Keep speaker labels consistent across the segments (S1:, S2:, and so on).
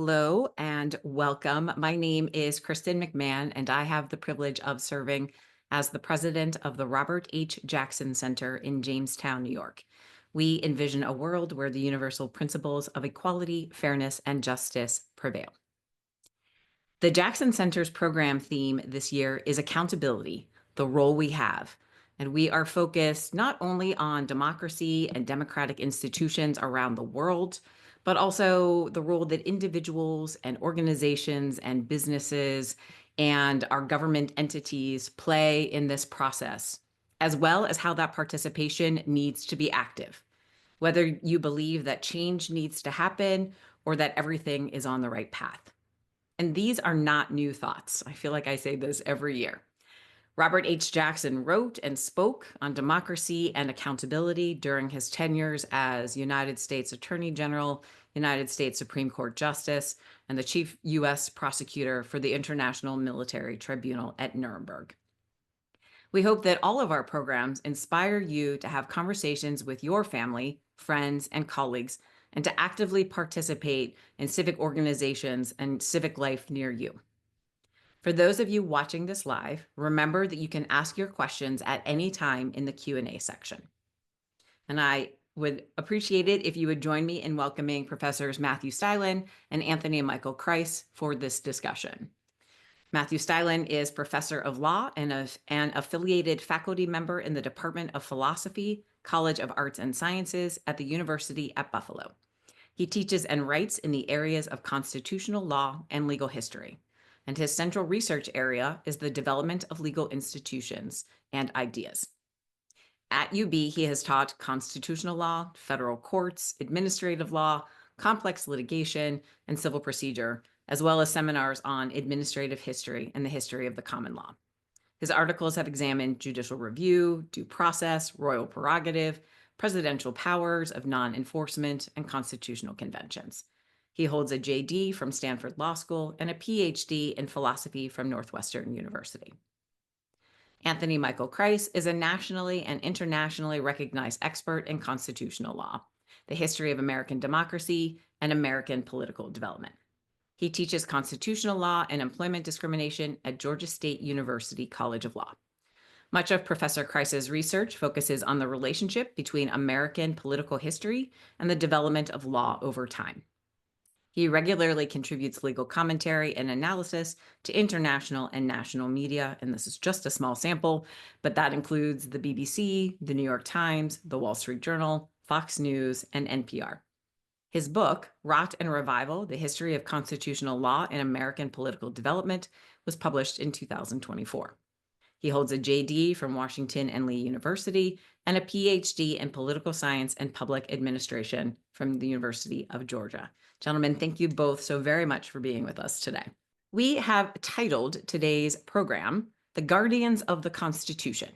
S1: Hello and welcome. My name is Kristen McMahon, and I have the privilege of serving as the president of the Robert H. Jackson Center in Jamestown, New York. We envision a world where the universal principles of equality, fairness, and justice prevail. The Jackson Center's program theme this year is accountability, the role we have. And we are focused not only on democracy and democratic institutions around the world, but also the role that individuals and organizations and businesses and our government entities play in this process, as well as how that participation needs to be active, whether you believe that change needs to happen or that everything is on the right path. And these are not new thoughts. I feel like I say this every year. Robert H. Jackson wrote and spoke on democracy and accountability during his tenures as United States Attorney General, United States Supreme Court Justice, and the Chief U.S. Prosecutor for the International Military Tribunal at Nuremberg. We hope that all of our programs inspire you to have conversations with your family, friends, and colleagues, and to actively participate in civic organizations and civic life near you. For those of you watching this live, remember that you can ask your questions at any time in the Q&A section. And I would appreciate it if you would join me in welcoming Professors Matthew Steilen and Anthony Michael Kreis for this discussion. Matthew Steilen is professor of law and an affiliated faculty member in the Department of Philosophy, College of Arts and Sciences at the University at Buffalo. He teaches and writes in the areas of constitutional law and legal history, and his central research area is the development of legal institutions and ideas. At UB, he has taught constitutional law, federal courts, administrative law, complex litigation, and civil procedure, as well as seminars on administrative history and the history of the common law. His articles have examined judicial review, due process, royal prerogative, presidential powers of non-enforcement, and constitutional conventions. He holds a JD from Stanford Law School and a PhD in philosophy from Northwestern University. Anthony Michael Kreis is a nationally and internationally recognized expert in constitutional law, the history of American democracy, and American political development. He teaches constitutional law and employment discrimination at Georgia State University College of Law. Much of Professor Kreis's research focuses on the relationship between American political history and the development of law over time. He regularly contributes legal commentary and analysis to international and national media, and this is just a small sample, but that includes the BBC, the New York Times, the Wall Street Journal, Fox News, and NPR. His book, Rot and Revival: The History of Constitutional Law in American Political Development, was published in 2024. He holds a JD from Washington and Lee University and a PhD in political science and public administration from the University of Georgia. Gentlemen, thank you both so very much for being with us today. We have titled today's program, The Guardians of the Constitution.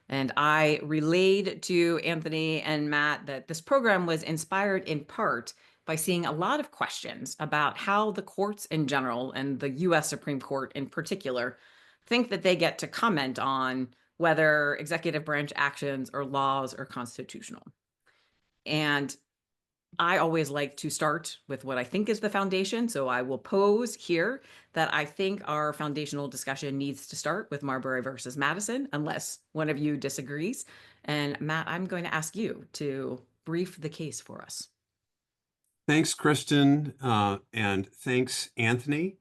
S1: And I relayed to Anthony and Matt that this program was inspired in part by seeing a lot of questions about how the courts in general, and the US Supreme Court in particular, think that they get to comment on whether executive branch actions or laws are constitutional. And I always like to start with what I think is the foundation. So I will pose here that I think our foundational discussion needs to start with Marbury versus Madison, unless one of you disagrees. And Matt, I'm going to ask you to brief the case for us.
S2: Thanks, Kristen, and thanks, Anthony.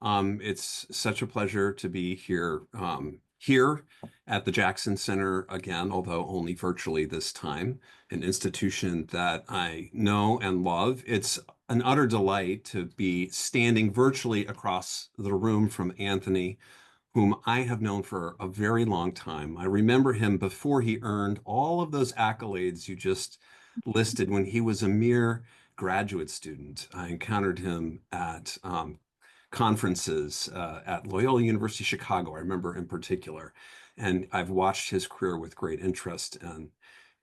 S2: It's such a pleasure to be here at the Jackson Center again, although only virtually this time, an institution that I know and love. It's an utter delight to be standing virtually across the room from Anthony, whom I have known for a very long time. I remember him before he earned all of those accolades you just listed when he was a mere graduate student. I encountered him at conferences at Loyola University Chicago, I remember in particular. And I've watched his career with great interest,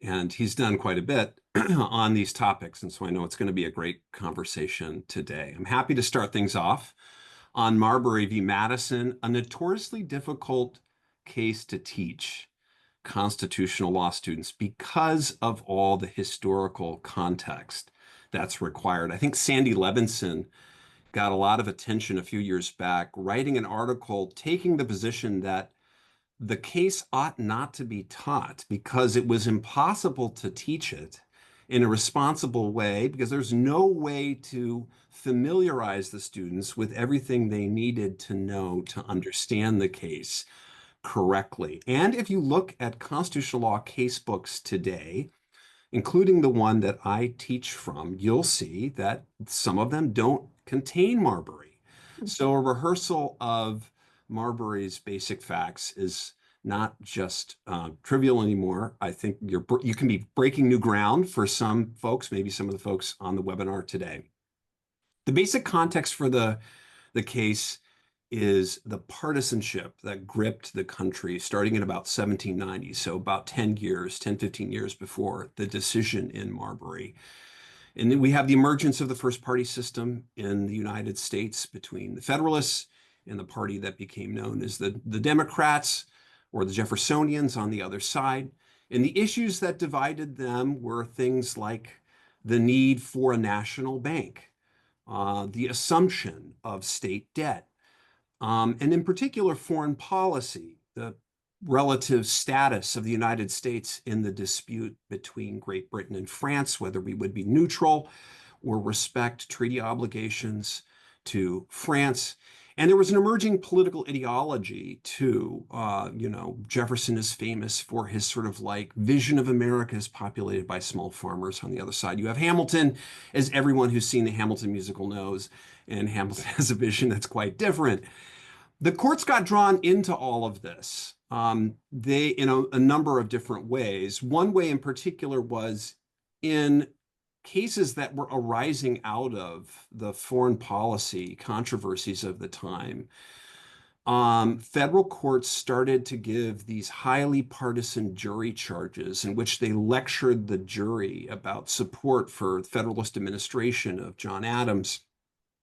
S2: and he's done quite a bit on these topics. And so I know it's going to be a great conversation today. I'm happy to start things off on Marbury v. Madison, a notoriously difficult case to teach constitutional law students because of all the historical context that's required. I think Sandy Levinson got a lot of attention a few years back, writing an article taking the position that the case ought not to be taught because it was impossible to teach it in a responsible way because there's no way to familiarize the students with everything they needed to know to understand the case correctly. And if you look at constitutional law case books today, including the one that I teach from, you'll see that some of them don't contain Marbury. So a rehearsal of Marbury's basic facts is not just trivial anymore. I think you can be breaking new ground for some folks, maybe some of the folks on the webinar today. The basic context for the case is the partisanship that gripped the country starting in about 1790, so about 10 years, 10, 15 years before the decision in Marbury. And then we have the emergence of the first party system in the United States between the Federalists and the party that became known as the Democrats or the Jeffersonians on the other side. And the issues that divided them were things like the need for a national bank, the assumption of state debt, and in particular, foreign policy, the relative status of the United States in the dispute between Great Britain and France, whether we would be neutral or respect treaty obligations to France. And there was an emerging political ideology too. Jefferson is famous for his sort of like vision of America is populated by small farmers. On the other side, you have Hamilton, as everyone who's seen the Hamilton musical knows, and Hamilton has a vision that's quite different. The courts got drawn into all of this. They, in a number of different ways. One way in particular was in cases that were arising out of the foreign policy controversies of the time. Federal courts started to give these highly partisan jury charges in which they lectured the jury about support for Federalist administration of John Adams.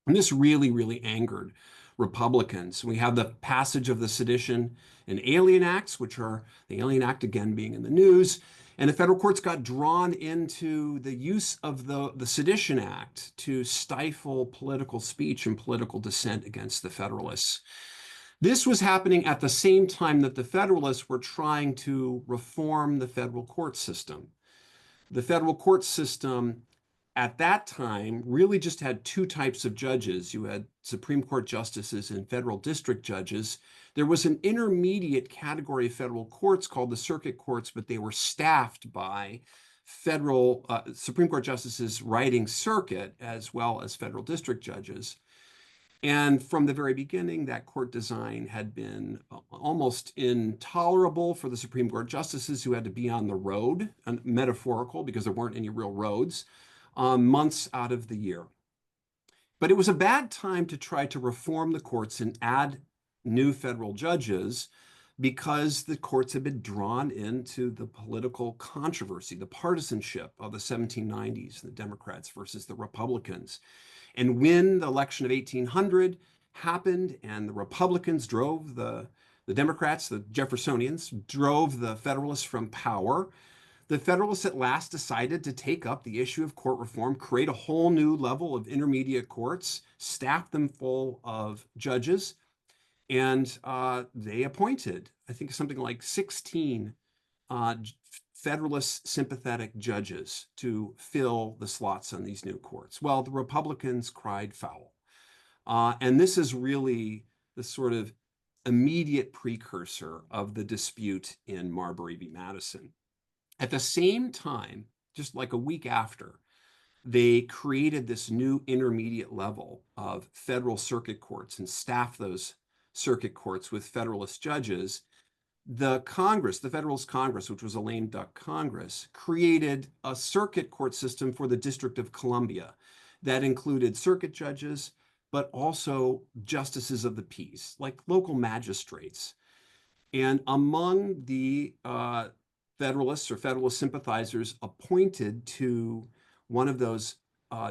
S2: And this really, really angered Republicans. We have the passage of the Sedition and Alien Acts, which are the Alien Act again being in the news. And the federal courts got drawn into the use of the Sedition Act to stifle political speech and political dissent against the Federalists. This was happening at the same time that the Federalists were trying to reform the federal court system. The federal court system at that time really just had two types of judges. You had Supreme Court justices and federal district judges. There was an intermediate category of federal courts called the circuit courts, but they were staffed by federal Supreme Court justices writing circuit as well as federal district judges. And from the very beginning, that court design had been almost intolerable for the Supreme Court justices who had to be on the road, metaphorical because there weren't any real roads, months out of the year. But it was a bad time to try to reform the courts and add new federal judges because the courts had been drawn into the political controversy, the partisanship of the 1790s, the Democrats versus the Republicans. And when the election of 1800 happened and the Republicans drove the Democrats, the Jeffersonians, drove the Federalists from power, the Federalists at last decided to take up the issue of court reform, create a whole new level of intermediate courts, staff them full of judges, and they appointed, I think, something like 16 Federalist sympathetic judges to fill the slots on these new courts. Well, the Republicans cried foul. And this is really the sort of immediate precursor of the dispute in Marbury v. Madison. At the same time, just like a week after, they created this new intermediate level of federal circuit courts and staffed those circuit courts with Federalist judges. The Congress, the Federalist Congress, which was a lame duck Congress, created a circuit court system for the District of Columbia that included circuit judges, but also justices of the peace, like local magistrates. And among the Federalists or Federalist sympathizers appointed to one of those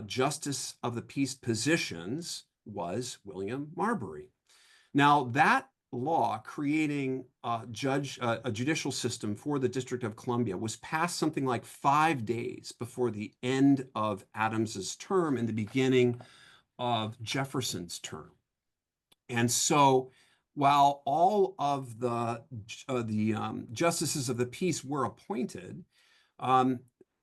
S2: justice of the peace positions was William Marbury. Now, that law creating a judicial system for the District of Columbia was passed something like 5 days before the end of Adams's term and the beginning of Jefferson's term. And so while all of the justices of the peace were appointed, I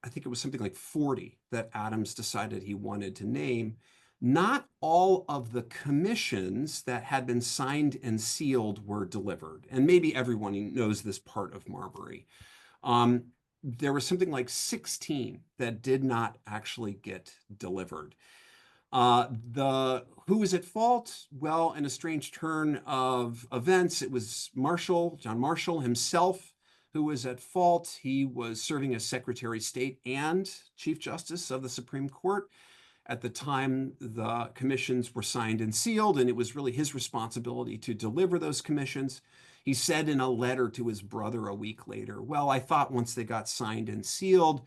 S2: think it was something like 40 that Adams decided he wanted to name. Not all of the commissions that had been signed and sealed were delivered. And maybe everyone knows this part of Marbury. There was something like 16 that did not actually get delivered. Who was at fault? Well, in a strange turn of events, it was John Marshall himself, who was at fault. He was serving as Secretary of State and Chief Justice of the Supreme Court at the time the commissions were signed and sealed, and it was really his responsibility to deliver those commissions. He said in a letter to his brother a week later, well, I thought once they got signed and sealed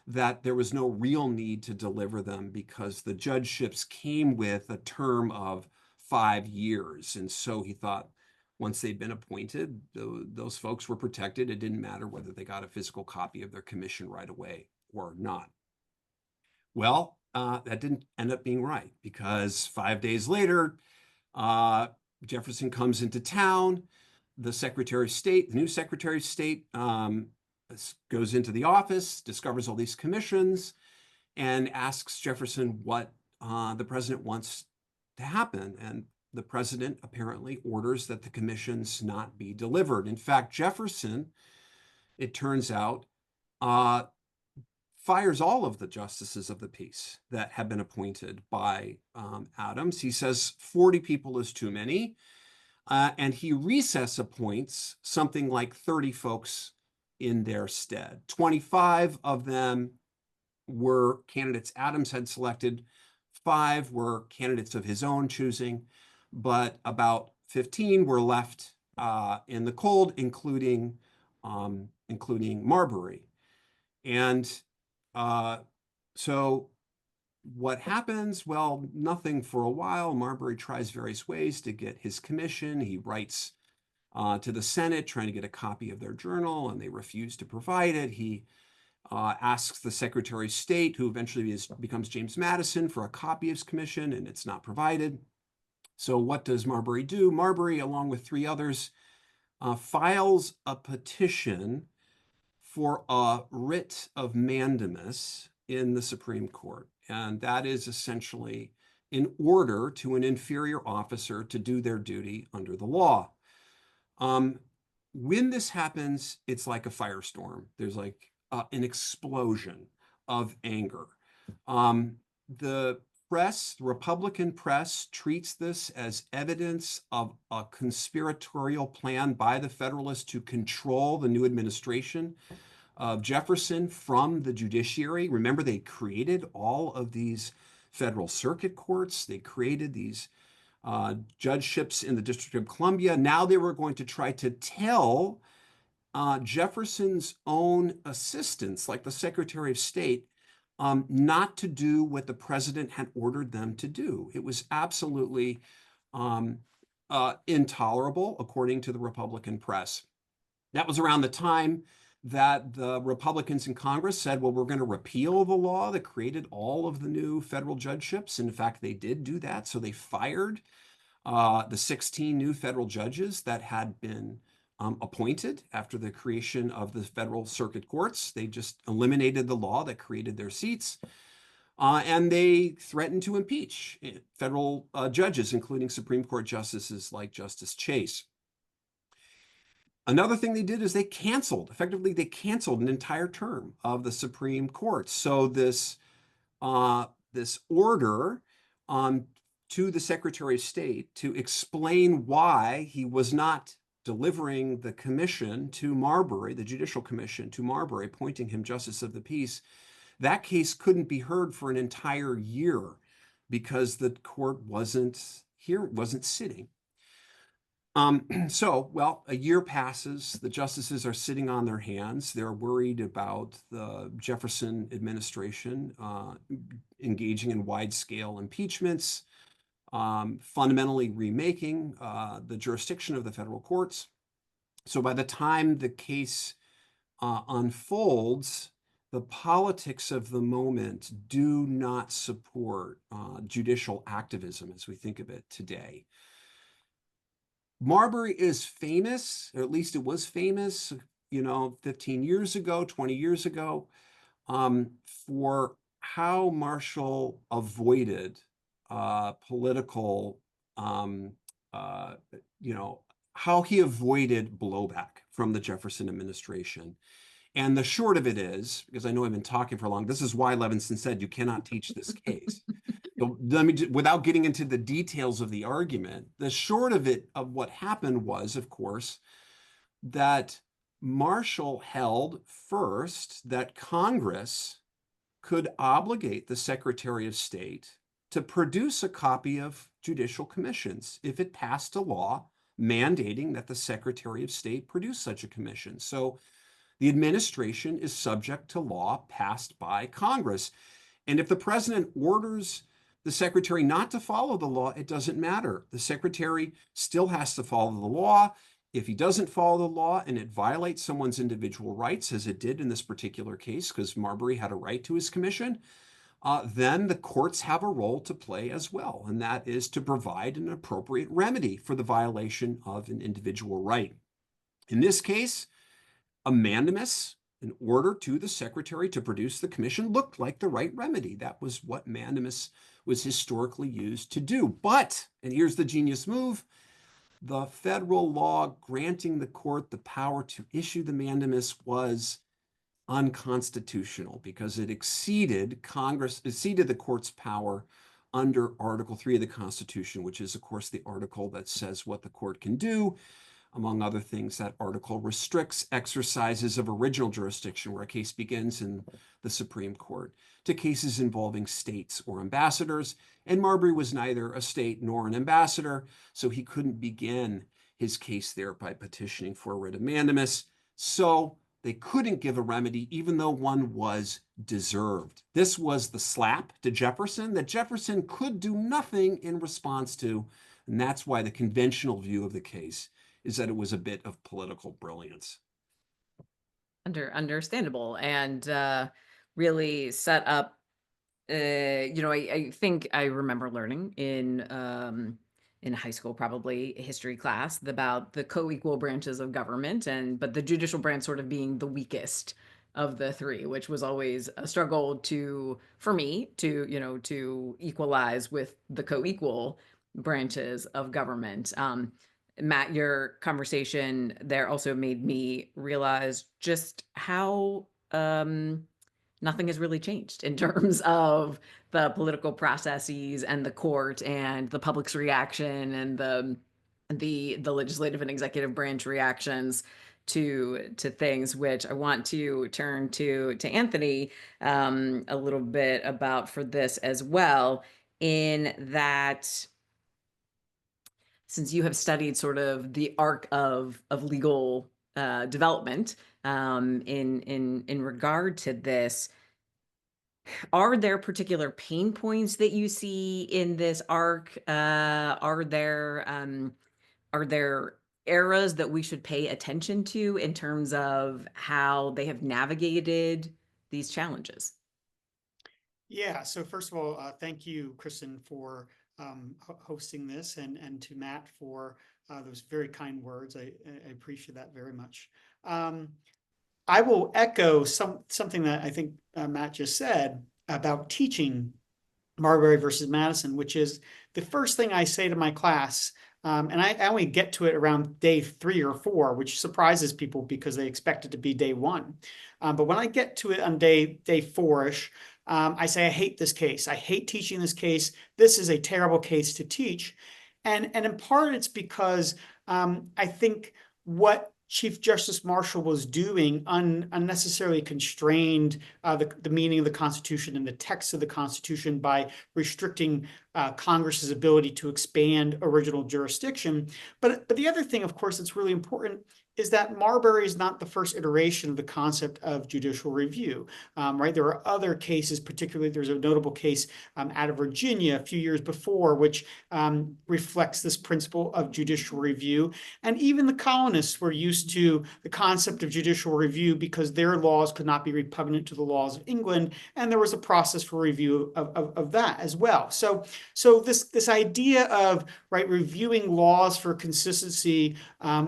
S2: that there was no real need to deliver them because the judgeships came with a term of 5 years. And so he thought once they'd been appointed, those folks were protected. It didn't matter whether they got a physical copy of their commission right away or not. Well, that didn't end up being right because 5 days later, Jefferson comes into town. The Secretary of State, the new Secretary of State, goes into the office, discovers all these commissions, and asks Jefferson what the president wants to happen. And the president apparently orders that the commissions not be delivered. In fact, Jefferson, it turns out, fires all of the justices of the peace that have been appointed by Adams. He says 40 people is too many. And he recess appoints something like 30 folks in their stead. 25 of them were candidates Adams had selected. 5 were candidates of his own choosing, but about 15 were left in the cold, including Marbury. And so what happens? Well, nothing for a while. Marbury tries various ways to get his commission. He writes to the Senate trying to get a copy of their journal, and they refuse to provide it. He asks the Secretary of State, who eventually becomes James Madison, for a copy of his commission, and it's not provided. So what does Marbury do? Marbury, along with 3 others, files a petition for a writ of mandamus in the Supreme Court. And that is essentially an order to an inferior officer to do their duty under the law. When this happens, it's like a firestorm. There's like an explosion of anger. The press, the Republican press, treats this as evidence of a conspiratorial plan by the Federalists to control the new administration of Jefferson from the judiciary. Remember, they created all of these federal circuit courts. They created these judgeships in the District of Columbia. Now they were going to try to tell Jefferson's own assistants, like the Secretary of State, not to do what the president had ordered them to do. It was absolutely intolerable, according to the Republican press. That was around the time that the Republicans in Congress said, well, we're going to repeal the law that created all of the new federal judgeships. In fact, they did do that. So they fired the 16 new federal judges that had been appointed after the creation of the federal circuit courts. They just eliminated the law that created their seats. And they threatened to impeach federal judges, including Supreme Court justices like Justice Chase. Another thing they did is they canceled an entire term of the Supreme Court. So this order to the Secretary of State to explain why he was not delivering the commission to Marbury, the Judicial Commission to Marbury, appointing him Justice of the Peace, that case couldn't be heard for an entire year because the court wasn't sitting. Well, a year passes. The justices are sitting on their hands. They're worried about the Jefferson administration engaging in wide-scale impeachments, fundamentally remaking the jurisdiction of the federal courts. So by the time the case unfolds, the politics of the moment do not support judicial activism as we think of it today. Marbury is famous, or at least it was famous, 15 years ago, 20 years ago, for how Marshall avoided political, how he avoided blowback from the Jefferson administration. And the short of it is, because I know I've been talking for long, this is why Levinson said you cannot teach this case. So let me, without getting into the details of the argument, the short of it of what happened was, of course, that Marshall held first that Congress could obligate the Secretary of State to produce a copy of judicial commissions if it passed a law mandating that the Secretary of State produce such a commission. So the administration is subject to law passed by Congress. And if the president orders the secretary not to follow the law, it doesn't matter. The secretary still has to follow the law. If he doesn't follow the law and it violates someone's individual rights, as it did in this particular case, because Marbury had a right to his commission, then the courts have a role to play as well, and that is to provide an appropriate remedy for the violation of an individual right. In this case, a mandamus, an order to the secretary to produce the commission, looked like the right remedy. That was what mandamus was historically used to do. But, and here's the genius move, the federal law granting the court the power to issue the mandamus was unconstitutional because it exceeded the court's power under Article 3 of the Constitution, which is, of course, the article that says what the court can do. Among other things, that article restricts exercises of original jurisdiction, where a case begins in the Supreme Court, to cases involving states or ambassadors. And Marbury was neither a state nor an ambassador, so he couldn't begin his case there by petitioning for a writ of mandamus. So they couldn't give a remedy, even though one was deserved. This was the slap to Jefferson that Jefferson could do nothing in response to, and that's why the conventional view of the case is that it was a bit of political brilliance.
S1: Understandable, and really set up. I think I remember learning in high school, probably history class, about the co-equal branches of government, but the judicial branch sort of being the weakest of the three, which was always a struggle for me to equalize with the co-equal branches of government. Matt, your conversation there also made me realize just how nothing has really changed in terms of the political processes and the court and the public's reaction and the legislative and executive branch reactions to things, which I want to turn to Anthony a little bit about for this as well, in that since you have studied sort of the arc of legal development in regard to this, are there particular pain points that you see in this arc? Are there eras that we should pay attention to in terms of how they have navigated these challenges?
S3: Yeah, so first of all, thank you, Kristen, for hosting this, and to Matt for those very kind words. I appreciate that very much. I will echo something that I think Matt just said about teaching Marbury versus Madison, which is the first thing I say to my class, and I only get to it around day 3 or 4, which surprises people because they expect it to be day 1. But when I get to it on day 4-ish, I say, I hate this case. I hate teaching this case. This is a terrible case to teach. And in part, it's because I think what Chief Justice Marshall was doing unnecessarily constrained the meaning of the Constitution and the text of the Constitution by restricting Congress's ability to expand original jurisdiction. But the other thing, of course, that's really important is that Marbury is not the first iteration of the concept of judicial review, right? There are other cases, particularly there's a notable case out of Virginia a few years before, which reflects this principle of judicial review. And even the colonists were used to the concept of judicial review because their laws could not be repugnant to the laws of England, and there was a process for review of that as well. So this idea of, right, reviewing laws for consistency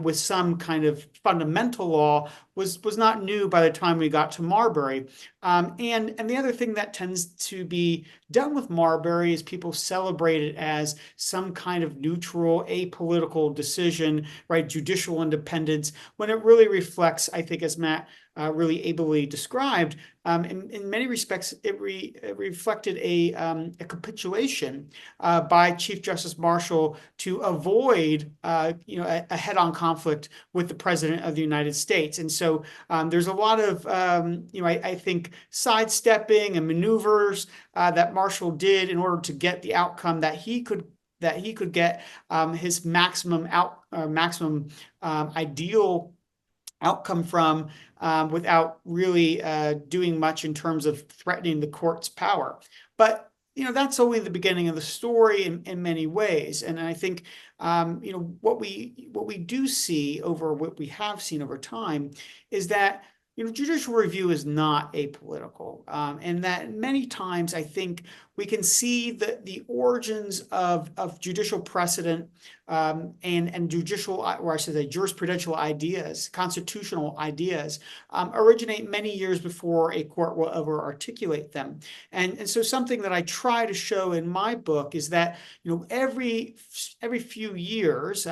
S3: with some kind of fundamental law was not new by the time we got to Marbury. And the other thing that tends to be done with Marbury is people celebrate it as some kind of neutral, apolitical decision, right? Judicial independence, when it really reflects, I think, as Matt really ably described, in many respects, it reflected a capitulation by Chief Justice Marshall to avoid, a head-on conflict with the President of the United States. And so there's a lot of, I think, sidestepping and maneuvers that Marshall did in order to get the outcome that he could get his maximum ideal outcome from, without really doing much in terms of threatening the court's power. But that's only the beginning of the story in many ways. And I think what we do see over what we have seen over time is that judicial review is not apolitical, and that many times I think we can see the origins of judicial precedent and judicial, or I should say jurisprudential ideas, constitutional ideas, originate many years before a court will ever articulate them. And so something that I try to show in my book is that every few years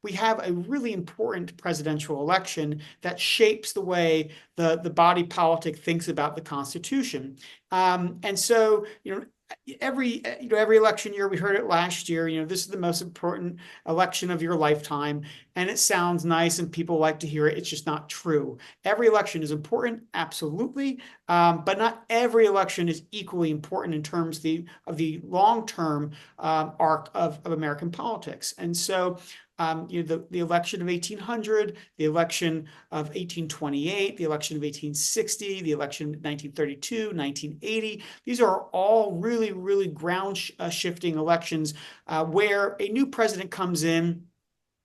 S3: we have a really important presidential election that shapes the way the body politic thinks about the Constitution. And so every election year, we heard it last year, this is the most important election of your lifetime, and it sounds nice and people like to hear it. It's just not true. Every election is important, absolutely, but not every election is equally important in terms of the long-term arc of American politics. And so the election of 1800, the election of 1828, the election of 1860, the election of 1932, 1980. These are all really, really ground-shifting elections where a new president comes in,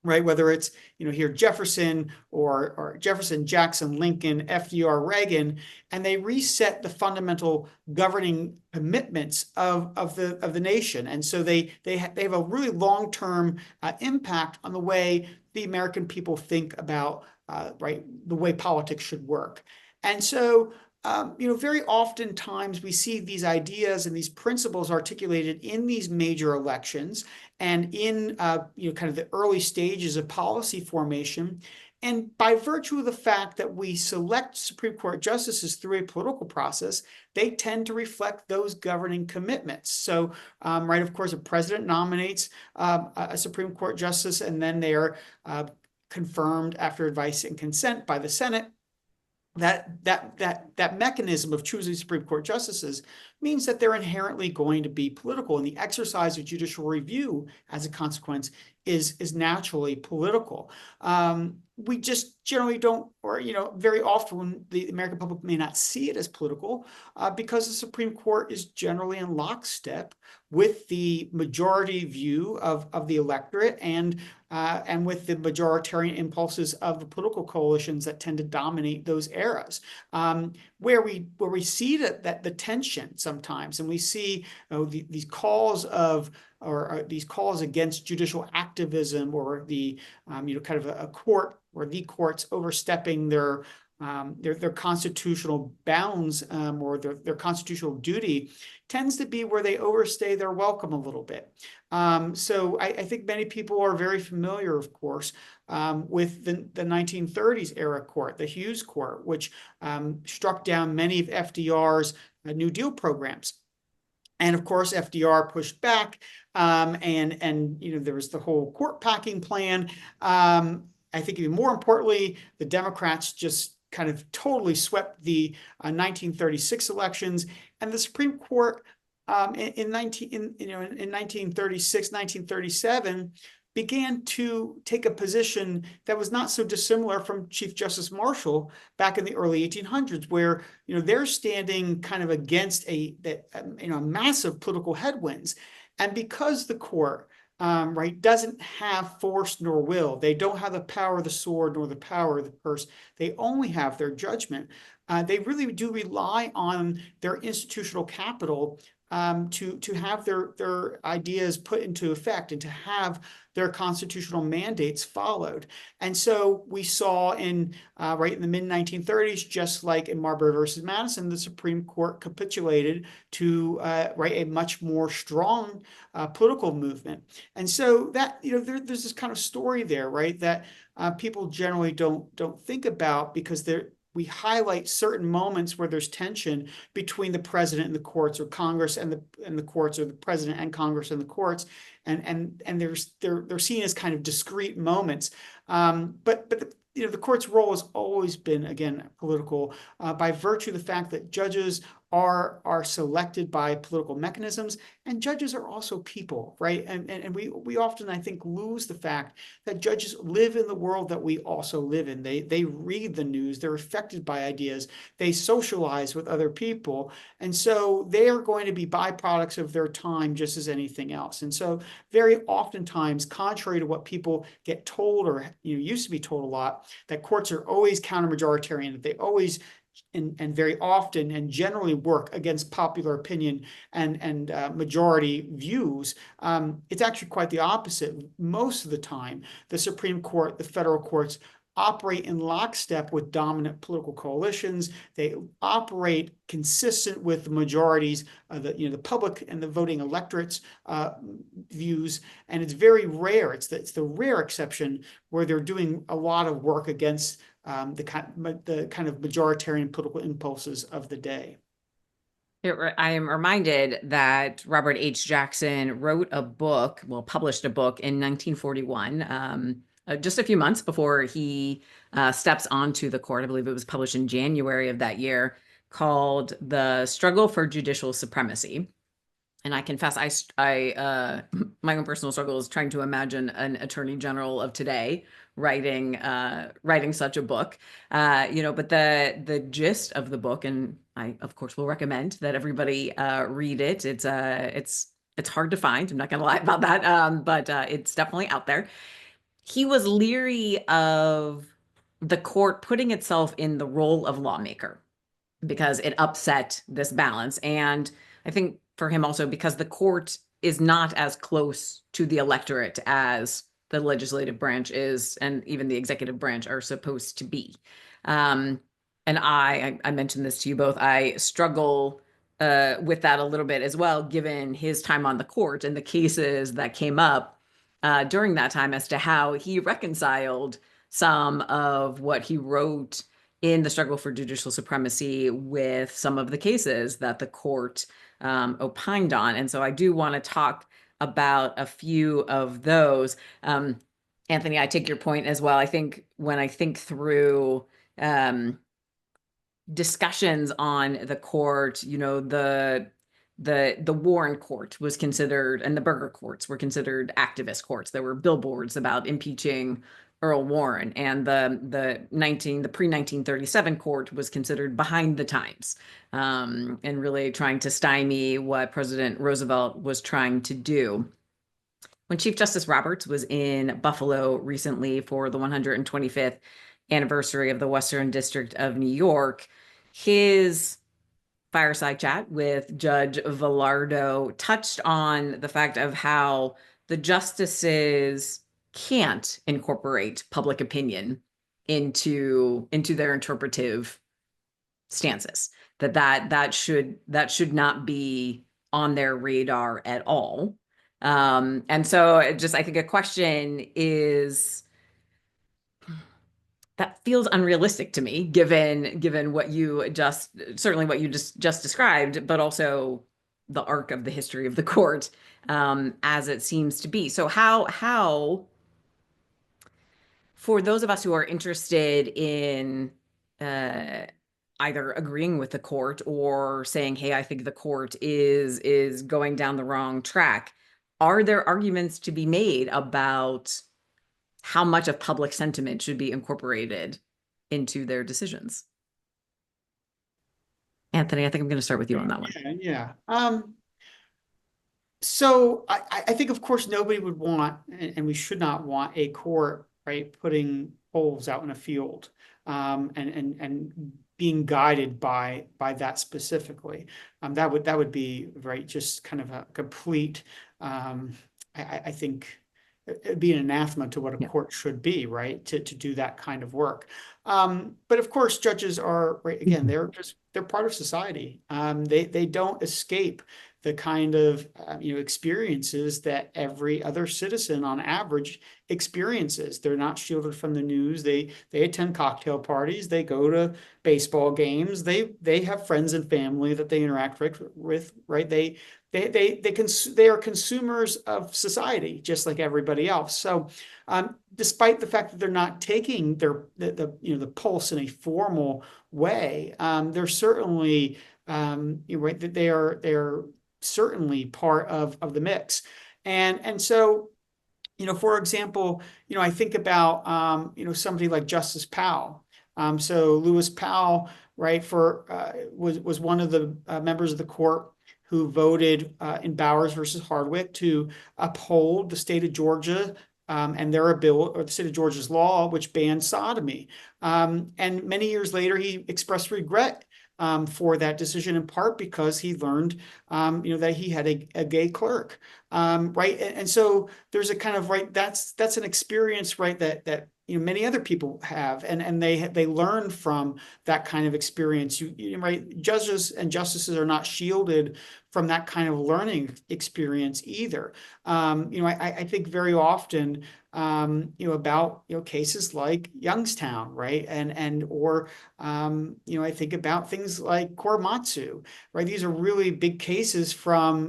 S3: right? Whether it's, here Jefferson or Jefferson, Jackson, Lincoln, FDR, Reagan, and they reset the fundamental governing commitments of the nation. And so they have a really long-term impact on the way the American people think about, right, the way politics should work. And so very oftentimes we see these ideas and these principles articulated in these major elections and in kind of the early stages of policy formation. And by virtue of the fact that we select Supreme Court justices through a political process, they tend to reflect those governing commitments. So, right, of course, a president nominates a Supreme Court justice, and then they are confirmed after advice and consent by the Senate. That mechanism of choosing Supreme Court justices means that they're inherently going to be political, and the exercise of judicial review as a consequence is naturally political. We just generally don't, or very often the American public may not see it as political because the Supreme Court is generally in lockstep with the majority view of the electorate and with the majoritarian impulses of the political coalitions that tend to dominate those eras. Where we see that the tension sometimes, and we see these calls of or these calls against judicial activism, or the kind of a court or the courts overstepping their constitutional bounds or their constitutional duty, tends to be where they overstay their welcome a little bit. So I think many people are very familiar, of course, with the 1930s era court, the Hughes Court, which struck down many of FDR's New Deal programs. And of course, FDR pushed back, and there was the whole court packing plan. I think even more importantly, the Democrats just kind of totally swept the 1936 elections, and the Supreme Court in 1936, 1937, began to take a position that was not so dissimilar from Chief Justice Marshall back in the early 1800s, where they're standing kind of against massive political headwinds, and because the court doesn't have force nor will, they don't have the power of the sword nor the power of the purse. They only have their judgment. They really do rely on their institutional capital to have their ideas put into effect and to have their constitutional mandates followed. And so we saw in the mid-1930s, just like in Marbury versus Madison, the Supreme Court capitulated to a much more strong political movement. And so that there's this kind of story there, right, that people generally don't think about, because we highlight certain moments where there's tension between the president and the courts, or Congress and the courts, or the president and Congress and the courts, and they're seen as kind of discrete moments. But the court's role has always been, again, political, by virtue of the fact that judges are selected by political mechanisms, and judges are also people, right? And we often, I think, lose the fact that judges live in the world that we also live in. They read the news, they're affected by ideas, they socialize with other people, and so they are going to be byproducts of their time just as anything else. And so very oftentimes, contrary to what people get told, or used to be told a lot, that courts are always counter-majoritarian, that they always and very often and generally work against popular opinion and majority views. It's actually quite the opposite. Most of the time, the Supreme Court, the federal courts, operate in lockstep with dominant political coalitions. They operate consistent with the majorities of the public and the voting electorate's views. And it's very rare. It's the rare exception where they're doing a lot of work against the kind of majoritarian political impulses of the day.
S1: I am reminded that Robert H. Jackson published a book in 1941, just a few months before he steps onto the court. I believe it was published in January of that year, called The Struggle for Judicial Supremacy. And I confess, my own personal struggle is trying to imagine an attorney general of today writing such a book. But the gist of the book, and I of course will recommend that everybody read it. It's hard to find. I'm not going to lie about that, but it's definitely out there. He was leery of the court putting itself in the role of lawmaker because it upset this balance, and I think for him also because the court is not as close to the electorate as the legislative branch is, and even the executive branch are supposed to be. And I mentioned this to you both. I struggle with that a little bit as well, given his time on the court and the cases that came up during that time, as to how he reconciled some of what he wrote in The Struggle for Judicial Supremacy with some of the cases that the court opined on. And so I do want to talk about a few of those. Anthony, I take your point as well. I think when I think through discussions on the court, the Warren court was considered, and the Burger courts were considered activist courts. There were billboards about impeaching Earl Warren, and the pre-1937 court was considered behind the times, and really trying to stymie what President Roosevelt was trying to do. When Chief Justice Roberts was in Buffalo recently for the 125th anniversary of the Western District of New York, his fireside chat with Judge Villardo touched on the fact of how the justices can't incorporate public opinion into their interpretive stances. That should not be on their radar at all. And so I think a question is, that feels unrealistic to me, given what you just described, but also the arc of the history of the court, as it seems to be. So how for those of us who are interested in either agreeing with the court or saying, hey, I think the court is going down the wrong track. Are there arguments to be made about how much of public sentiment should be incorporated into their decisions? Anthony, I think I'm going to start with you on that one.
S3: Yeah. So I think, of course, nobody would want, and we should not want, a court, right, putting polls out in a field, and being guided by that specifically. That would be, right, just kind of a complete, I think it'd be an anathema to what a court should be, right, to do that kind of work. But of course, judges are, right, again, they're part of society. They don't escape the kind of experiences that every other citizen on average experiences. They're not shielded from the news. They attend cocktail parties. They go to baseball games. They have friends and family that they interact with, right? They are consumers of society just like everybody else. So despite the fact that they're not taking the pulse in a formal way, they're certainly right, that they are certainly part of the mix. And so, for example, I think about somebody like Justice Powell. So Lewis Powell, right, was one of the members of the court who voted in Bowers versus Hardwick to uphold the state of Georgia and their bill, or the state of Georgia's law, which banned sodomy. And many years later, he expressed regret for that decision, in part because he learned, that he had a gay clerk, right? And so there's a kind of, right, that's an experience, right, that many other people have, and they learn from that kind of experience. Right, judges and justices are not shielded from that kind of learning experience either. I think very often, about cases like Youngstown, right, or I think about things like Korematsu, right. These are really big cases from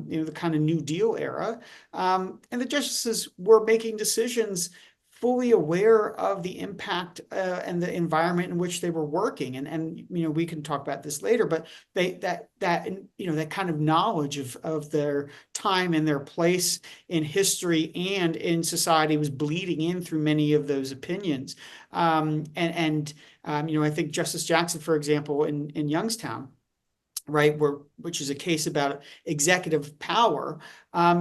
S3: the kind of New Deal era, and the justices were making decisions fully aware of the impact and the environment in which they were working. And we can talk about this later, but that kind of knowledge of their time and their place in history and in society was bleeding in through many of those opinions. I think Justice Jackson, for example, in Youngstown, right, which is a case about executive power,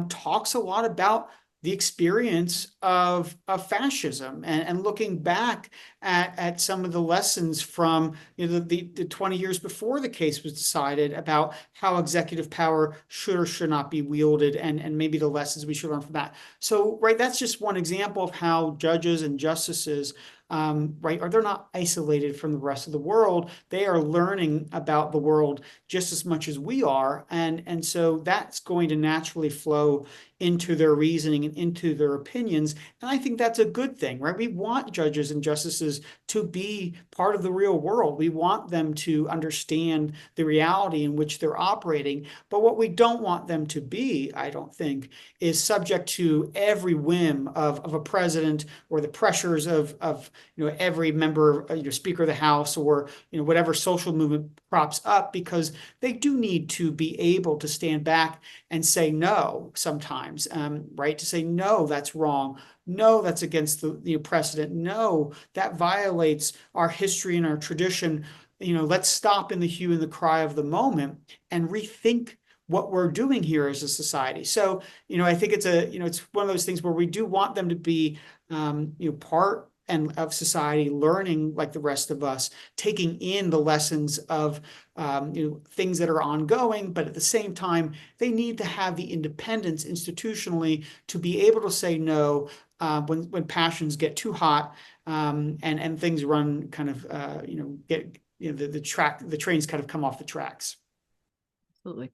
S3: talks a lot about the experience of fascism and looking back at some of the lessons from the 20 years before the case was decided about how executive power should or should not be wielded, and maybe the lessons we should learn from that. So, right, that's just one example of how judges and justices, right, they're not isolated from the rest of the world. They are learning about the world just as much as we are, and so that's going to naturally flow into their reasoning and into their opinions. And I think that's a good thing, right? We want judges and justices to be part of the real world. We want them to understand the reality in which they're operating. But what we don't want them to be, I don't think, is subject to every whim of a president or the pressures of every member, Speaker of the House, or whatever social movement props up, because they do need to be able to stand back and say no sometimes, right? To say, no, that's wrong. No, that's against the precedent. No, that violates our history and our tradition. Let's stop in the hue and the cry of the moment and rethink what we're doing here as a society. So, I think it's it's one of those things where we do want them to be, part of society, learning like the rest of us, taking in the lessons of things that are ongoing, but at the same time, they need to have the independence institutionally to be able to say no when passions get too hot, and things run kind of get the trains kind of come off the tracks.
S1: Absolutely.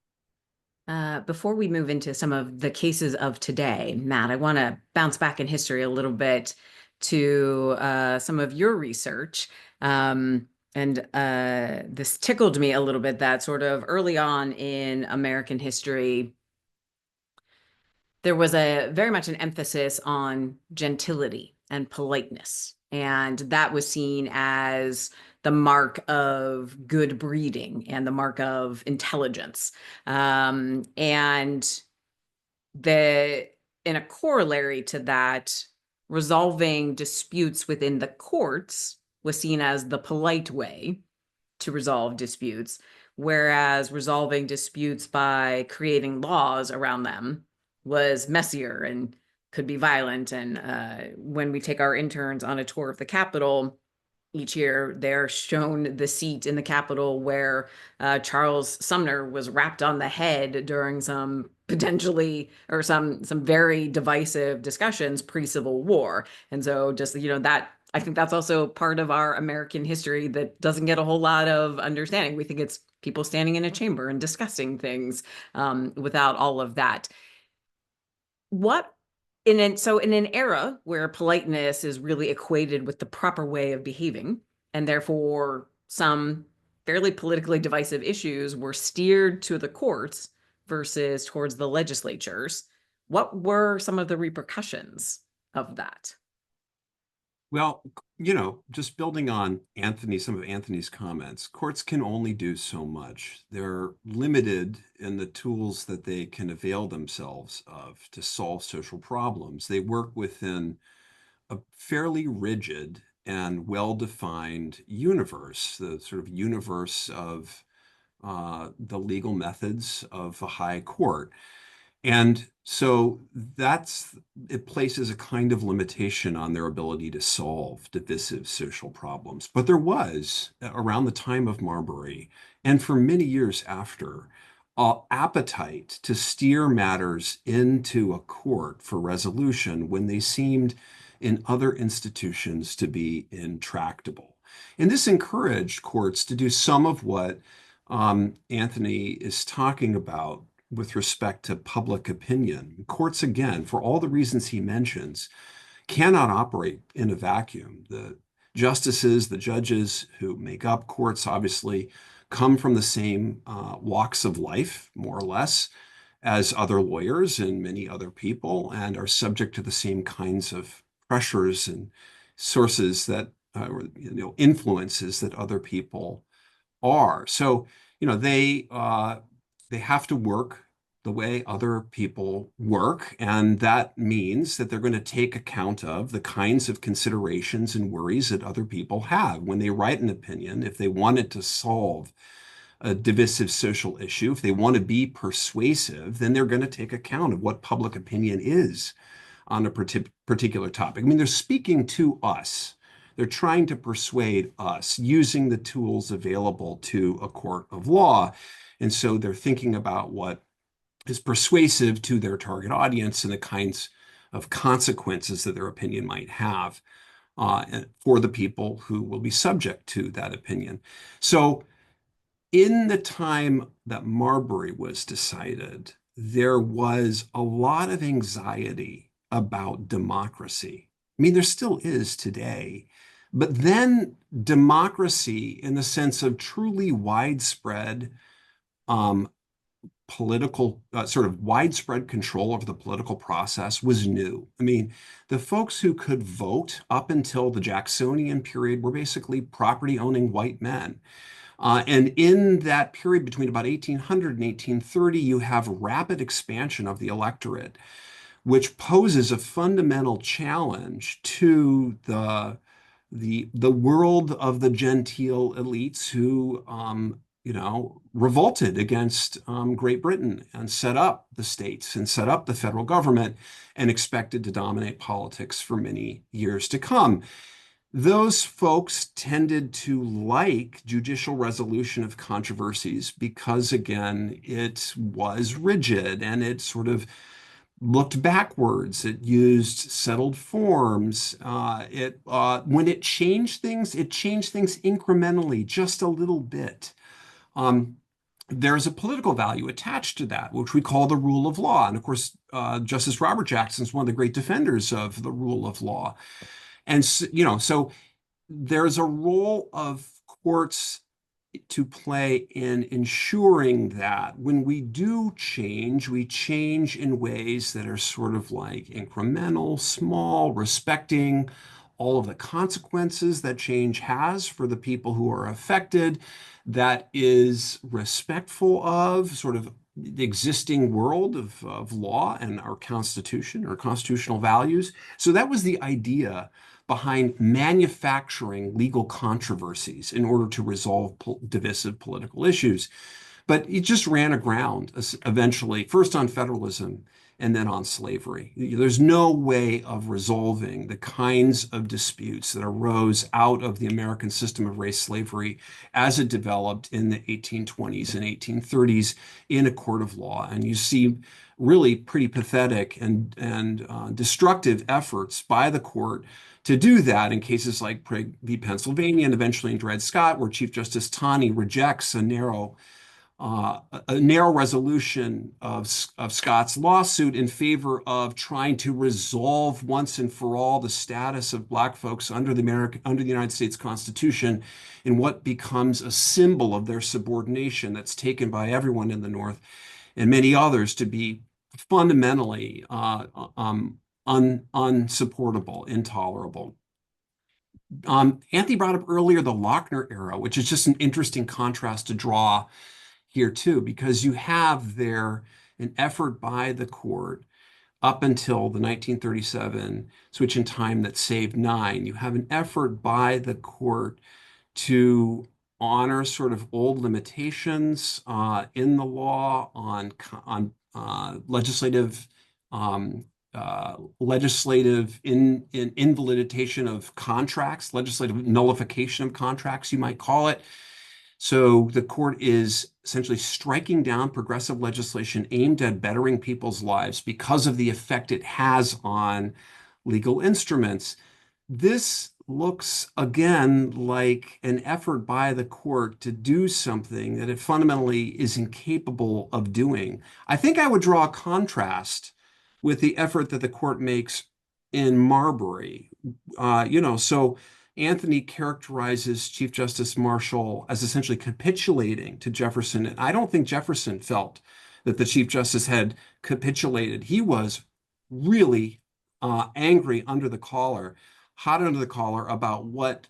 S1: Before we move into some of the cases of today, Matt, I want to bounce back in history a little bit to some of your research. And this tickled me a little bit that sort of early on in American history, there was very much an emphasis on gentility and politeness. And that was seen as the mark of good breeding and the mark of intelligence. And in a corollary to that, resolving disputes within the courts was seen as the polite way to resolve disputes, whereas resolving disputes by creating laws around them was messier and could be violent. And when we take our interns on a tour of the Capitol each year, they're shown the seat in the Capitol where Charles Sumner was rapped on the head during some potentially or some very divisive discussions pre-Civil War. And so just, that I think that's also part of our American history that doesn't get a whole lot of understanding. We think it's people standing in a chamber and discussing things without all of that. So in an era where politeness is really equated with the proper way of behaving, and therefore some fairly politically divisive issues were steered to the courts versus towards the legislatures, what were some of the repercussions of that?
S2: Well, just building on some of Anthony's comments, courts can only do so much. They're limited in the tools that they can avail themselves of to solve social problems. They work within a fairly rigid and well-defined universe, the sort of universe of the legal methods of a high court. And so it places a kind of limitation on their ability to solve divisive social problems. But there was, around the time of Marbury, and for many years after, appetite to steer matters into a court for resolution when they seemed in other institutions to be intractable. And this encouraged courts to do some of what Anthony is talking about with respect to public opinion. Courts, again, for all the reasons he mentions, cannot operate in a vacuum. The justices, the judges who make up courts, obviously come from the same walks of life, more or less, as other lawyers and many other people, and are subject to the same kinds of pressures and sources that, influences that other people are. So, they have to work the way other people work, and that means that they're going to take account of the kinds of considerations and worries that other people have when they write an opinion. If they wanted to solve a divisive social issue, if they want to be persuasive, then they're going to take account of what public opinion is on a particular topic. I mean, they're speaking to us. They're trying to persuade us using the tools available to a court of law. And so they're thinking about what is persuasive to their target audience and the kinds of consequences that their opinion might have for the people who will be subject to that opinion. So in the time that Marbury was decided, there was a lot of anxiety about democracy. I mean, there still is today. But then democracy, in the sense of truly widespread political, sort of widespread control over the political process, was new. I mean, the folks who could vote up until the Jacksonian period were basically property-owning white men. And in that period between about 1800 and 1830, you have rapid expansion of the electorate, which poses a fundamental challenge to the world of the genteel elites who revolted against Great Britain and set up the states and set up the federal government and expected to dominate politics for many years to come. Those folks tended to like judicial resolution of controversies because, again, it was rigid and it sort of looked backwards. It used settled forms. When it changed things incrementally, just a little bit. There's a political value attached to that, which we call the rule of law. And of course, Justice Robert Jackson is one of the great defenders of the rule of law. And so there's a role of courts to play in ensuring that when we do change, we change in ways that are sort of like incremental, small, respecting all of the consequences that change has for the people who are affected, that is respectful of sort of the existing world of law and our Constitution, our constitutional values. So that was the idea behind manufacturing legal controversies in order to resolve divisive political issues. But it just ran aground eventually, first on federalism and then on slavery. There's no way of resolving the kinds of disputes that arose out of the American system of race slavery as it developed in the 1820s and 1830s in a court of law. And you see really pretty pathetic and destructive efforts by the court to do that in cases like Prigg v. Pennsylvania and eventually in Dred Scott, where Chief Justice Taney rejects a narrow resolution of Scott's lawsuit in favor of trying to resolve once and for all the status of Black folks under the United States Constitution in what becomes a symbol of their subordination that's taken by everyone in the North and many others to be fundamentally unsupportable, intolerable. Anthony brought up earlier the Lochner era, which is just an interesting contrast to draw here too, because you have there an effort by the court up until the 1937 switch in time that saved 9. You have an effort by the court to honor sort of old limitations in the law on legislative invalidation of contracts, legislative nullification of contracts, you might call it. So the court is essentially striking down progressive legislation aimed at bettering people's lives because of the effect it has on legal instruments. This looks again like an effort by the court to do something that it fundamentally is incapable of doing. I think I would draw a contrast with the effort that the court makes in Marbury. So Anthony characterizes Chief Justice Marshall as essentially capitulating to Jefferson. And I don't think Jefferson felt that the Chief Justice had capitulated. He was really angry under the collar, hot under the collar about what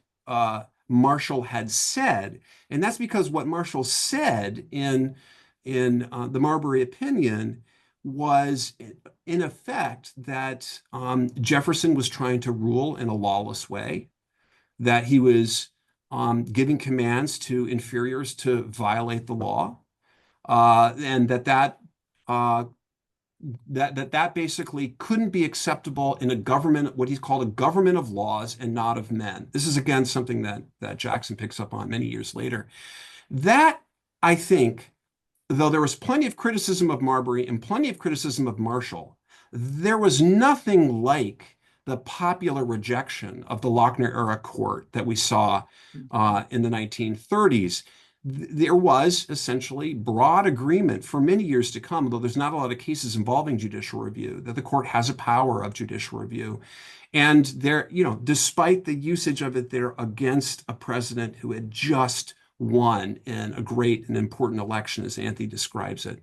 S2: Marshall had said. And that's because what Marshall said in the Marbury opinion was in effect that Jefferson was trying to rule in a lawless way, that he was giving commands to inferiors to violate the law, and that basically couldn't be acceptable in a government, what he called a government of laws and not of men. This is again something that Jackson picks up on many years later. That, I think, though there was plenty of criticism of Marbury and plenty of criticism of Marshall, there was nothing like the popular rejection of the Lochner era court that we saw in the 1930s. There was essentially broad agreement for many years to come, though there's not a lot of cases involving judicial review, that the court has a power of judicial review. And there, despite the usage of it there against a president who had just won in a great and important election, as Anthony describes it.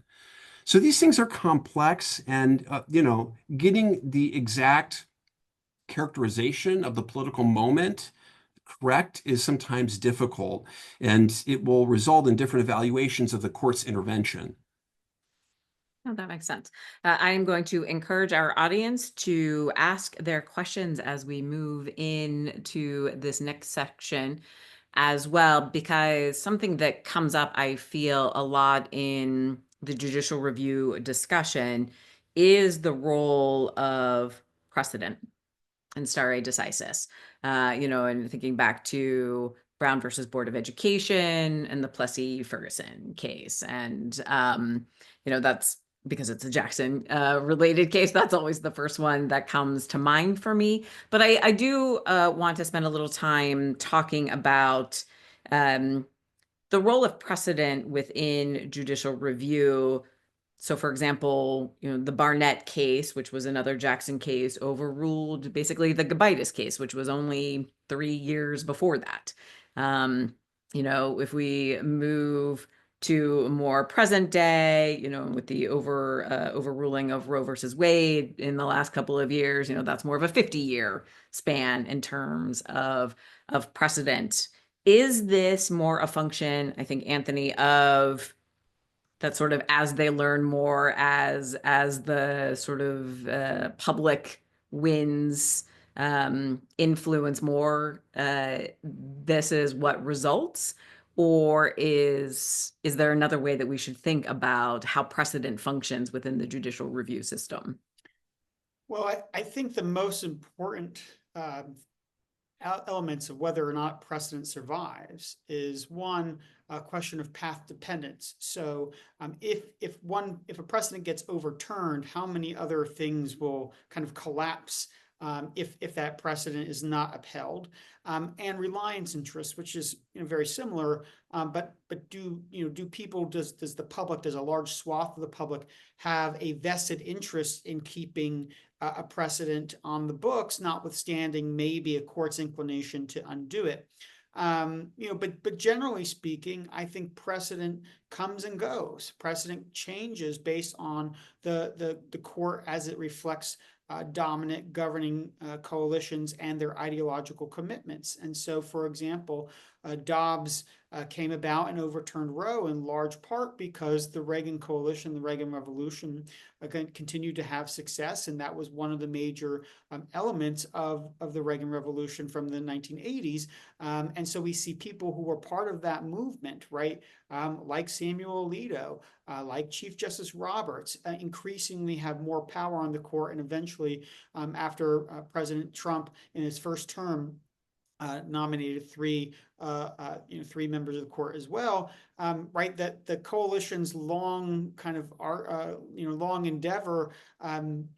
S2: So these things are complex, and getting the exact characterization of the political moment correct is sometimes difficult, and it will result in different evaluations of the court's intervention.
S1: Oh, that makes sense. I am going to encourage our audience to ask their questions as we move into this next section as well, because something that comes up, I feel, a lot in the judicial review discussion is the role of precedent and stare decisis. And thinking back to Brown versus Board of Education and the Plessy-Ferguson case. And, that's because it's a Jackson related case. That's always the first one that comes to mind for me. But I do want to spend a little time talking about the role of precedent within judicial review. So, for example, the Barnett case, which was another Jackson case, overruled basically the Gabaitis case, which was only 3 years before that. If we move to more present day, with the overruling of Roe versus Wade in the last couple of years, that's more of a 50-year span in terms of precedent. Is this more a function, I think, Anthony, of that sort of as they learn more, as the sort of public wins influence more, this is what results? Or is there another way that we should think about how precedent functions within the judicial review system?
S3: Well, I think the most important elements of whether or not precedent survives is one, a question of path dependence. So if a precedent gets overturned, how many other things will kind of collapse if that precedent is not upheld, and reliance interests, which is very similar, but do people, does the public, does a large swath of the public have a vested interest in keeping a precedent on the books, notwithstanding maybe a court's inclination to undo it? But generally speaking, I think precedent comes and goes. Precedent changes based on the court as it reflects dominant governing coalitions and their ideological commitments. And so, for example, Dobbs came about and overturned Roe in large part because the Reagan coalition, the Reagan Revolution, continued to have success, and that was one of the major elements of the Reagan Revolution from the 1980s. And so we see people who were part of that movement, right, like Samuel Alito, like Chief Justice Roberts, increasingly have more power on the court, and eventually, after President Trump in his first term nominated three members of the court as well, right? That the coalition's long kind of long endeavor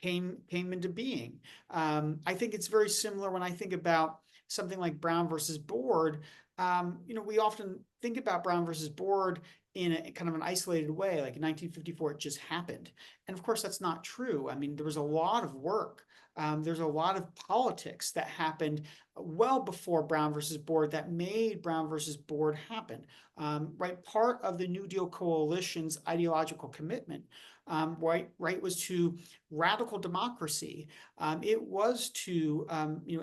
S3: came into being. I think it's very similar when I think about something like Brown versus Board. We often think about Brown versus Board in a kind of an isolated way, like in 1954, it just happened. And of course, that's not true. I mean, there was a lot of work. There's a lot of politics that happened well before Brown versus Board that made Brown versus Board happen. Right, part of the New Deal coalition's ideological commitment, right, was to radical democracy. It was to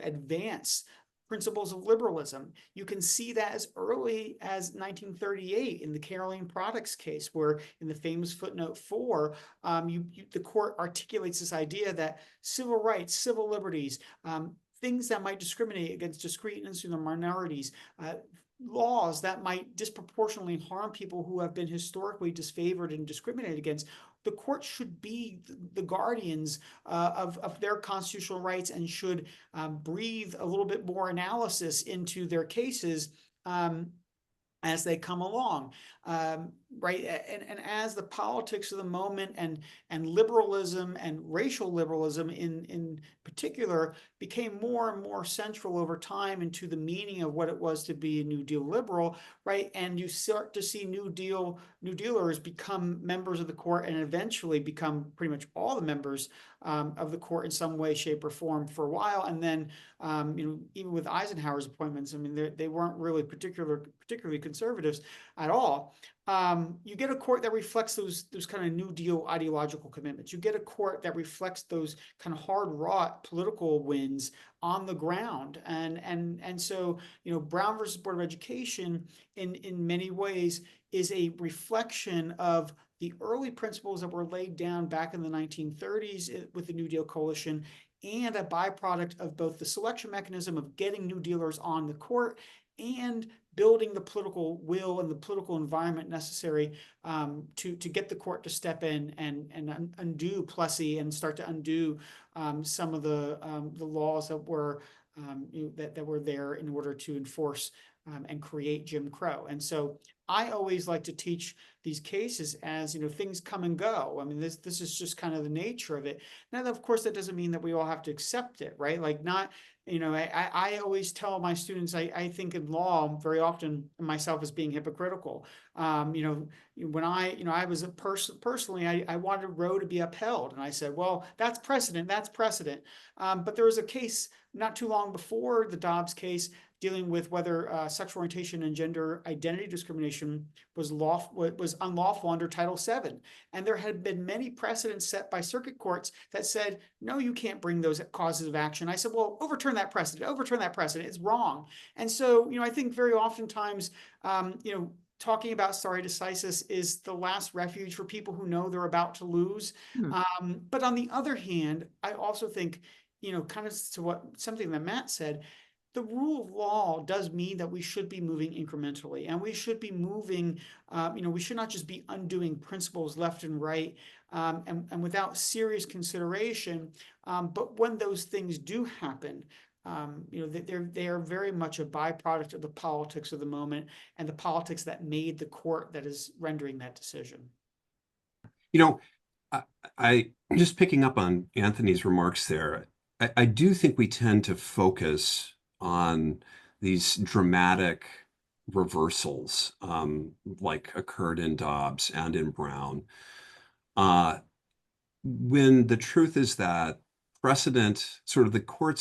S3: advance principles of liberalism. You can see that as early as 1938 in the Caroline Products case, where in the famous footnote 4, the court articulates this idea that civil rights, civil liberties, things that might discriminate against discrete and insular minorities, laws that might disproportionately harm people who have been historically disfavored and discriminated against, the court should be the guardians of their constitutional rights and should breathe a little bit more analysis into their cases as they come along, right? And as the politics of the moment and liberalism and racial liberalism in particular became more and more central over time into the meaning of what it was to be a New Deal liberal, right? And you start to see New Dealers become members of the court and eventually become pretty much all the members of the court in some way, shape, or form for a while. And then, even with Eisenhower's appointments, I mean, they weren't really particularly conservatives at all. You get a court that reflects those kind of New Deal ideological commitments. You get a court that reflects those kind of hard-wrought political wins on the ground. And so, Brown versus Board of Education in many ways is a reflection of the early principles that were laid down back in the 1930s with the New Deal coalition, and a byproduct of both the selection mechanism of getting New Dealers on the court and building the political will and the political environment necessary to get the court to step in and undo Plessy and start to undo some of the laws that were that were there in order to enforce and create Jim Crow. And so I always like to teach these cases as, things come and go. I mean, this is just kind of the nature of it. Now, of course, that doesn't mean that we all have to accept it, right? Like not, I always tell my students, I think in law very often myself as being hypocritical. When I was a person personally, I wanted Roe to be upheld. And I said, well, that's precedent. But there was a case not too long before the Dobbs case dealing with whether sexual orientation and gender identity discrimination was unlawful under Title VII. And there had been many precedents set by circuit courts that said, no, you can't bring those causes of action. I said, well, overturn that precedent, it's wrong. And so, I think very oftentimes, talking about stare decisis is the last refuge for people who know they're about to lose. But on the other hand, I also think, kind of to something that Matt said, the rule of law does mean that we should be moving incrementally, and we should be moving, we should not just be undoing principles left and right, and without serious consideration. But when those things do happen, they are very much a byproduct of the politics of the moment and the politics that made the court that is rendering that decision.
S2: I just picking up on Anthony's remarks there, I do think we tend to focus on these dramatic reversals, like occurred in Dobbs and in Brown, when the truth is that precedent, sort of the court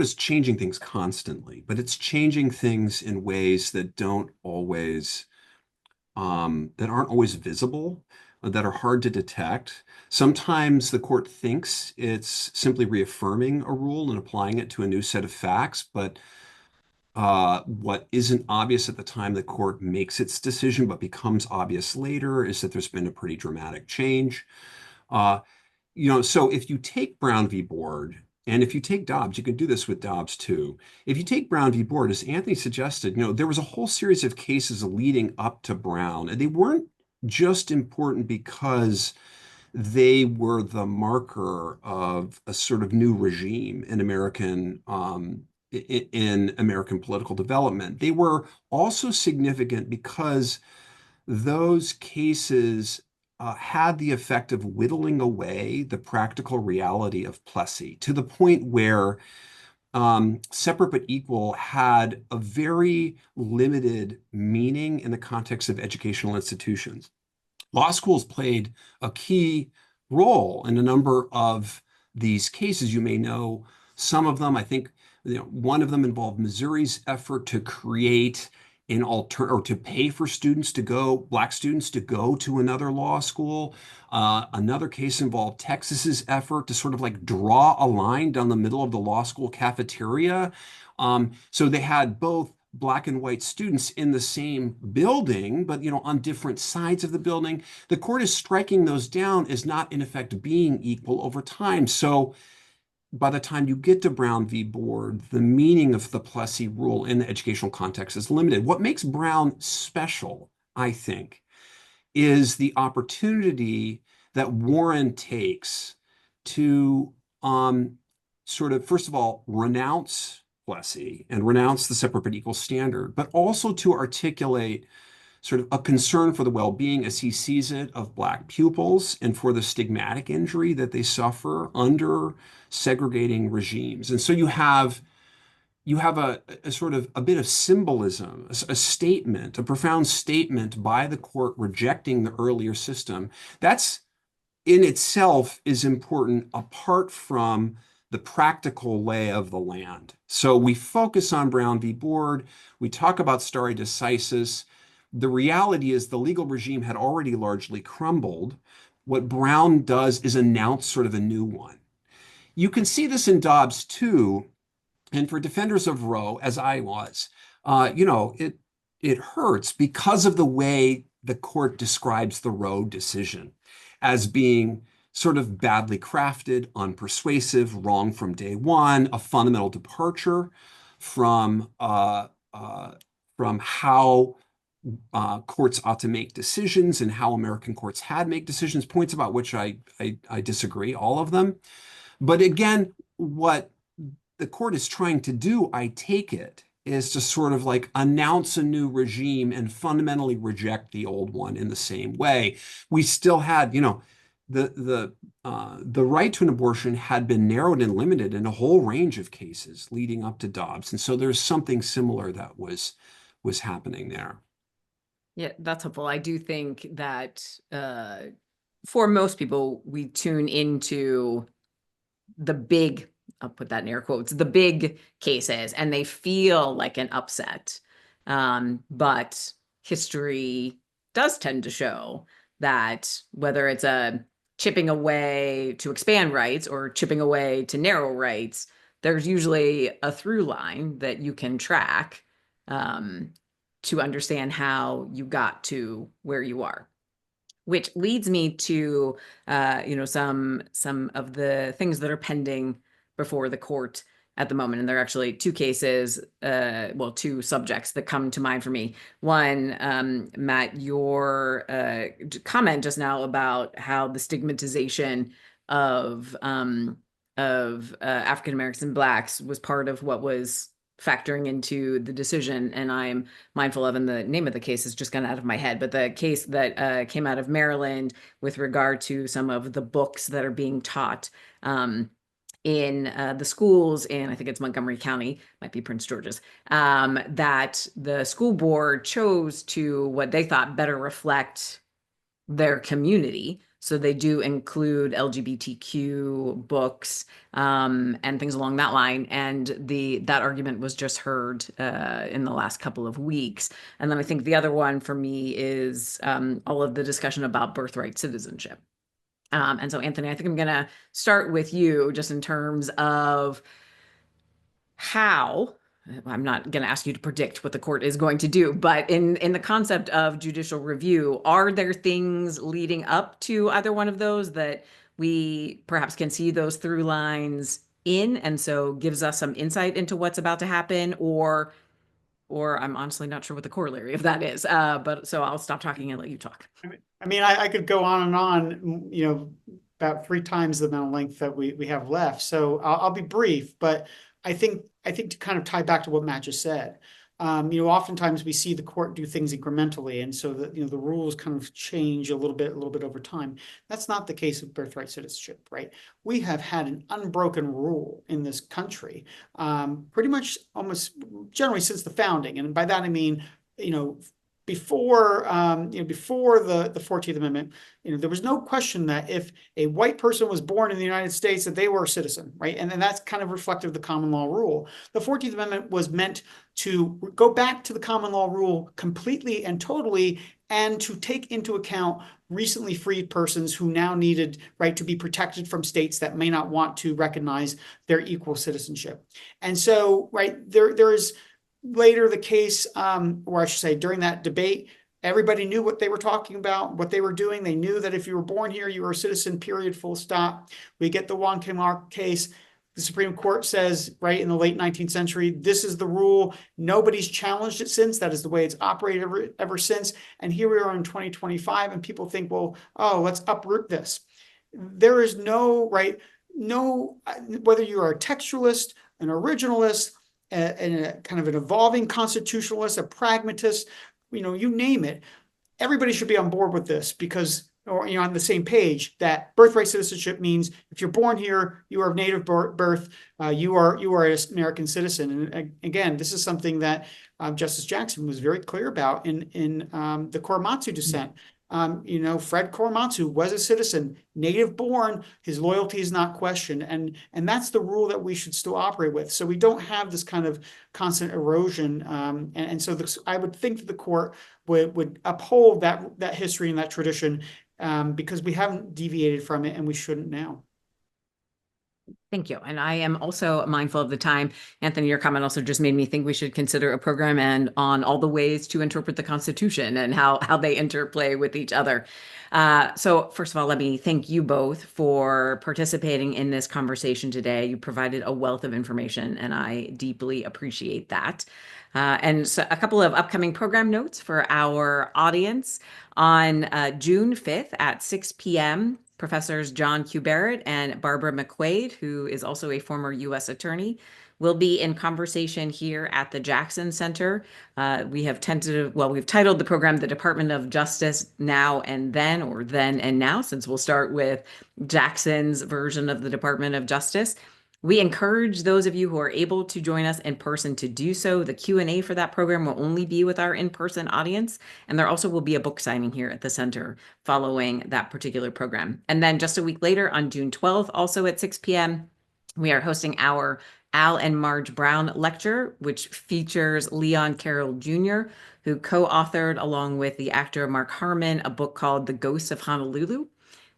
S2: is changing things constantly, but it's changing things in ways that aren't always visible, that are hard to detect. Sometimes the court thinks it's simply reaffirming a rule and applying it to a new set of facts, but what isn't obvious at the time the court makes its decision but becomes obvious later is that there's been a pretty dramatic change. So if you take Brown v. Board, and if you take Dobbs, you can do this with Dobbs too. If you take Brown v. Board, as Anthony suggested, there was a whole series of cases leading up to Brown, and they weren't just important because they were the marker of a sort of new regime in American political development. They were also significant because those cases had the effect of whittling away the practical reality of Plessy to the point where separate but equal had a very limited meaning in the context of educational institutions. Law schools played a key role in a number of these cases. You may know some of them. I think one of them involved Missouri's effort to create or to pay for Black students to go to another law school. Another case involved Texas's effort to sort of like draw a line down the middle of the law school cafeteria. So they had both Black and white students in the same building, but on different sides of the building. The court is striking those down as not in effect being equal over time. So by the time you get to Brown v. Board, the meaning of the Plessy rule in the educational context is limited. What makes Brown special, I think, is the opportunity that Warren takes to sort of, first of all, renounce Plessy and renounce the separate but equal standard, but also to articulate sort of a concern for the well-being, as he sees it, of Black pupils and for the stigmatic injury that they suffer under segregating regimes. And so you have a sort of a bit of symbolism, a statement, a profound statement by the court rejecting the earlier system. That's in itself is important apart from the practical lay of the land. So we focus on Brown v. Board. We talk about stare decisis. The reality is the legal regime had already largely crumbled. What Brown does is announce sort of a new one. You can see this in Dobbs too. And for defenders of Roe, as I was, it hurts because of the way the court describes the Roe decision as being sort of badly crafted, unpersuasive, wrong from day one, a fundamental departure from how courts ought to make decisions and how American courts had make decisions, points about which I disagree, all of them. But again, what the court is trying to do, I take it, is to sort of like announce a new regime and fundamentally reject the old one in the same way. We still had, the right to an abortion had been narrowed and limited in a whole range of cases leading up to Dobbs. And so there's something similar that was happening there.
S1: Yeah, that's helpful. I do think that for most people, we tune into the big I'll put that in air quotes, the big cases, and they feel like an upset. But history does tend to show that whether it's a chipping away to expand rights or chipping away to narrow rights, there's usually a through line that you can track to understand how you got to where you are. Which leads me to some of the things that are pending before the court at the moment. And there are actually two cases, two subjects that come to mind for me. One, Matt, your comment just now about how the stigmatization of African Americans and Blacks was part of what was factoring into the decision, and I'm mindful of, and the name of the case has just gone out of my head, but the case that came out of Maryland with regard to some of the books that are being taught in the schools in, I think it's Montgomery County, might be Prince George's, that the school board chose to, what they thought, better reflect their community. So they do include LGBTQ books and things along that line. And that argument was just heard in the last couple of weeks. And then I think the other one for me is all of the discussion about birthright citizenship. And so, Anthony, I think I'm going to start with you just in terms of how. I'm not going to ask you to predict what the court is going to do, but in the concept of judicial review, are there things leading up to either one of those that we perhaps can see those through lines in, and so gives us some insight into what's about to happen, or I'm honestly not sure what the corollary of that is. But so I'll stop talking and let you talk.
S3: I mean, I could go on and on, about 3 times the amount of length that we have left. So I'll be brief, but I think to kind of tie back to what Matt just said, oftentimes we see the court do things incrementally, and so that the rules kind of change a little bit over time. That's not the case with birthright citizenship, right? We have had an unbroken rule in this country, pretty much almost generally since the founding, and by that I mean, before the 14th Amendment, there was no question that if a white person was born in the United States, that they were a citizen, right? And then that's kind of reflective of the common law rule. The 14th Amendment was meant to go back to the common law rule completely and totally, and to take into account recently freed persons who now needed, right, to be protected from states that may not want to recognize their equal citizenship. And so, right, there is later the case, or I should say during that debate, everybody knew what they were talking about, what they were doing. They knew that if you were born here, you were a citizen, period, full stop. We get the Juan Kemar case. The Supreme Court says, right, in the late 19th century, this is the rule. Nobody's challenged it since. That is the way it's operated ever since. And here we are in 2025, and people think, well, let's uproot this. There is no, whether you are a textualist, an originalist, and a kind of an evolving constitutionalist, a pragmatist, you name it, everybody should be on board with this, because, or on the same page, that birthright citizenship means if you're born here, you are of native birth, you are an American citizen. And again, this is something that Justice Jackson was very clear about in the Korematsu dissent. Fred Korematsu was a citizen, native born, his loyalty is not questioned. And that's the rule that we should still operate with. So we don't have this kind of constant erosion. And so I would think that the court would uphold that history and that tradition, because we haven't deviated from it, and we shouldn't now.
S1: Thank you. And I am also mindful of the time. Anthony, your comment also just made me think we should consider a program on all the ways to interpret the Constitution and how they interplay with each other. So first of all, let me thank you both for participating in this conversation today. You provided a wealth of information, and I deeply appreciate that. And so a couple of upcoming program notes for our audience. On June 5th at 6 p.m., Professors John Q. Barrett and Barbara McQuaid, who is also a former U.S. attorney, will be in conversation here at the Jackson Center. We've titled the program The Department of Justice Now and Then, or Then and Now, since we'll start with Jackson's version of the Department of Justice. We encourage those of you who are able to join us in person to do so. The Q&A for that program will only be with our in-person audience, and there also will be a book signing here at the center following that particular program. And then just a week later, on June 12th, also at 6 p.m., We are hosting our Al and Marge Brown lecture, which features Leon Carroll Jr., who co-authored, along with the actor Mark Harmon, a book called The Ghosts of Honolulu,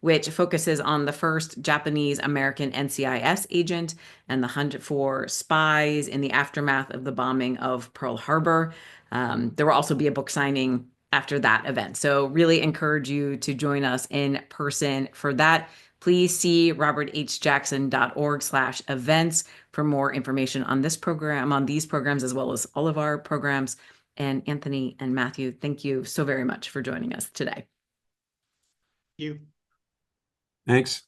S1: which focuses on the first Japanese-American NCIS agent and the hunt for spies in the aftermath of the bombing of Pearl Harbor. There will also be a book signing after that event. So really encourage you to join us in person for that. Please see roberthjackson.org/events for more information on this program, on these programs, as well as all of our programs. And Anthony and Matthew, thank you so very much for joining us today.
S3: You.
S2: Thanks.